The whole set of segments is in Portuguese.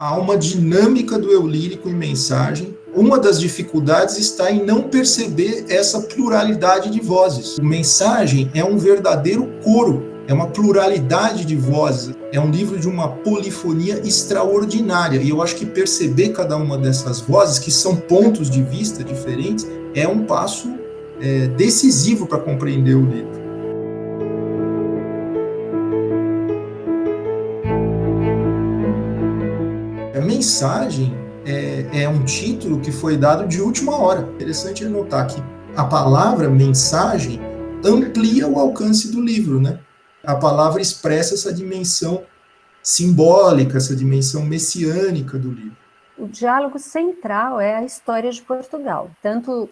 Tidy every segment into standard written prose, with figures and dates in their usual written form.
Há uma dinâmica do eu lírico em Mensagem. Uma das dificuldades está em não perceber essa pluralidade de vozes. O Mensagem é um verdadeiro coro, é uma pluralidade de vozes, é um livro de uma polifonia extraordinária. E eu acho que perceber cada uma dessas vozes, que são pontos de vista diferentes, é um passo decisivo para compreender o livro. A Mensagem é um título que foi dado de última hora. Interessante notar que a palavra mensagem amplia o alcance do livro, né? A palavra expressa essa dimensão simbólica, essa dimensão messiânica do livro. O diálogo central é a história de Portugal. Tanto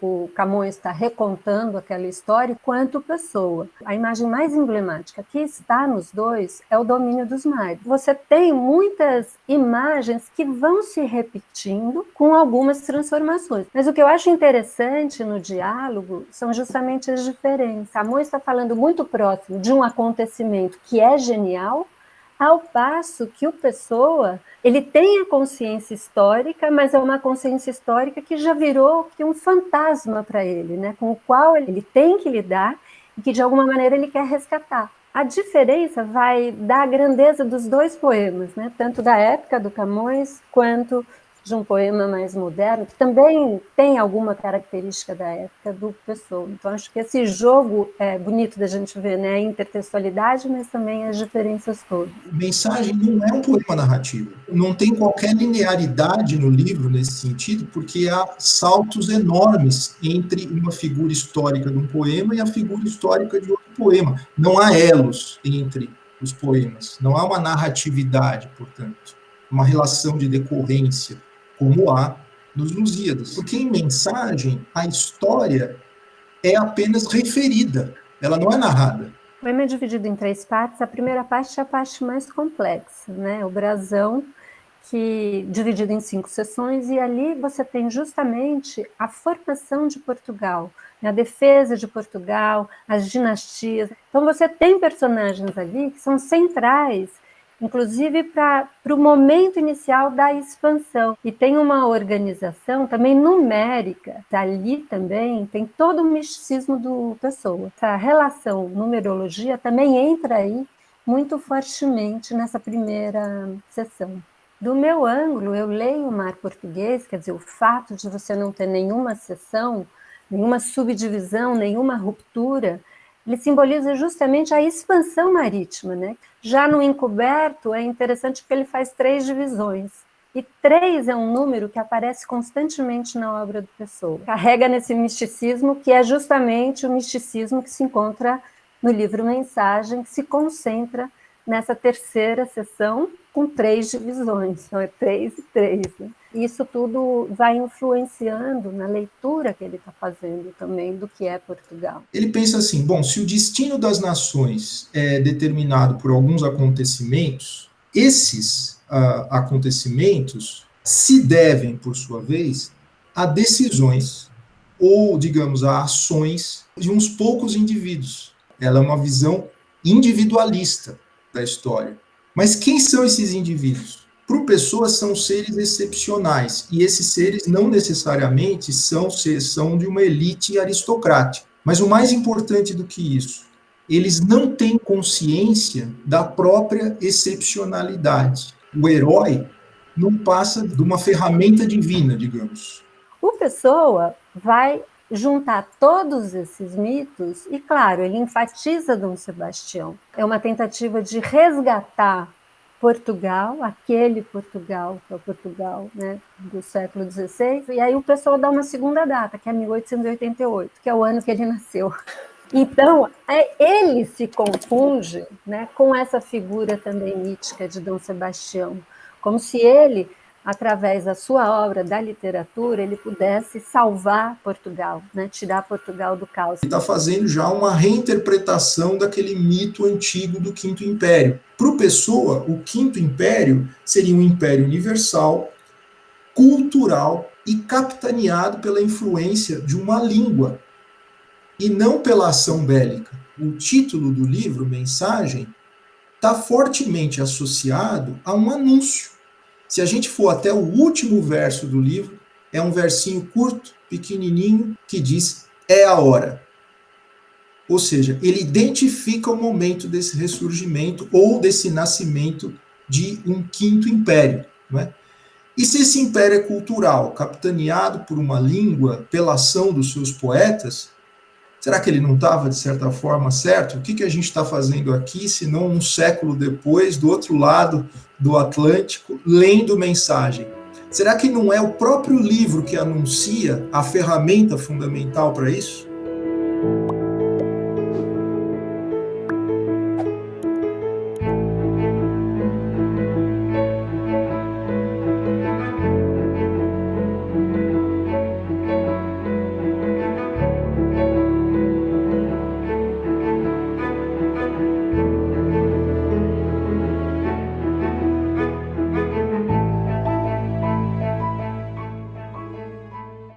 o Camões está recontando aquela história, quanto Pessoa. A imagem mais emblemática que está nos dois é o domínio dos mares. Você tem muitas imagens que vão se repetindo com algumas transformações. Mas o que eu acho interessante no diálogo são justamente as diferenças. Camões está falando muito próximo de um acontecimento que é genial, ao passo que o Pessoa, ele tem a consciência histórica, mas é uma consciência histórica que já virou um fantasma para ele, né? Com o qual ele tem que lidar e que, de alguma maneira, ele quer resgatar. A diferença vai da grandeza dos dois poemas, né? Tanto da época do Camões, quanto de um poema mais moderno, que também tem alguma característica da época do Pessoa. Então, acho que esse jogo é bonito da gente ver, né? A intertextualidade, mas também as diferenças todas. Mensagem não é um poema narrativo. Não tem qualquer linearidade no livro nesse sentido, porque há saltos enormes entre uma figura histórica de um poema e a figura histórica de outro poema. Não há elos entre os poemas. Não há uma narratividade, portanto, uma relação de decorrência, como há nos Lusíadas. Porque em Mensagem, a história é apenas referida, ela não é narrada. O poema é dividido em 3 partes. A primeira parte é a parte mais complexa, né? O brasão, que dividido em 5 seções, e ali você tem justamente a formação de Portugal, a defesa de Portugal, as dinastias. Então você tem personagens ali que são centrais, inclusive para o momento inicial da expansão. E tem uma organização também numérica, ali também tem todo o misticismo do Pessoa. Essa relação numerologia também entra aí muito fortemente nessa primeira sessão. Do meu ângulo, eu leio o Mar Português, quer dizer, o fato de você não ter nenhuma seção, nenhuma subdivisão, nenhuma ruptura, ele simboliza justamente a expansão marítima, né? Já no Encoberto é interessante porque ele faz 3 divisões. E 3 é um número que aparece constantemente na obra do Pessoa. Carrega nesse misticismo, que é justamente o misticismo que se encontra no livro Mensagem, que se concentra nessa terceira sessão, com 3 divisões. Então é 3 e 3, né? Isso tudo vai influenciando na leitura que ele está fazendo também do que é Portugal. Ele pensa assim, bom, se o destino das nações é determinado por alguns acontecimentos, esses acontecimentos se devem, por sua vez, a decisões ou, digamos, a ações de uns poucos indivíduos. Ela é uma visão individualista da história. Mas quem são esses indivíduos? Para Pessoa, são seres excepcionais, e esses seres não necessariamente são de uma elite aristocrática. Mas o mais importante do que isso, eles não têm consciência da própria excepcionalidade. O herói não passa de uma ferramenta divina, digamos. O Pessoa vai juntar todos esses mitos e, claro, ele enfatiza Dom Sebastião. É uma tentativa de resgatar Portugal, aquele Portugal, que é o Portugal, né, do século XVI, e aí o Pessoa dá uma segunda data, que é 1888, que é o ano que ele nasceu. Então, ele se confunde, né, com essa figura também mítica de Dom Sebastião, como se ele, através da sua obra, da literatura, ele pudesse salvar Portugal, né, tirar Portugal do caos. Ele está fazendo já uma reinterpretação daquele mito antigo do Quinto Império. Para o Pessoa, o Quinto Império seria um império universal, cultural e capitaneado pela influência de uma língua, e não pela ação bélica. O título do livro, Mensagem, está fortemente associado a um anúncio. Se a gente for até o último verso do livro, é um versinho curto, pequenininho, que diz: é a hora. Ou seja, ele identifica o momento desse ressurgimento ou desse nascimento de um quinto império. Não é? E se esse império é cultural, capitaneado por uma língua, pela ação dos seus poetas, será que ele não estava, de certa forma, certo? O que a gente está fazendo aqui, se não um século depois, do outro lado do Atlântico, lendo mensagem? Será que não é o próprio livro que anuncia a ferramenta fundamental para isso?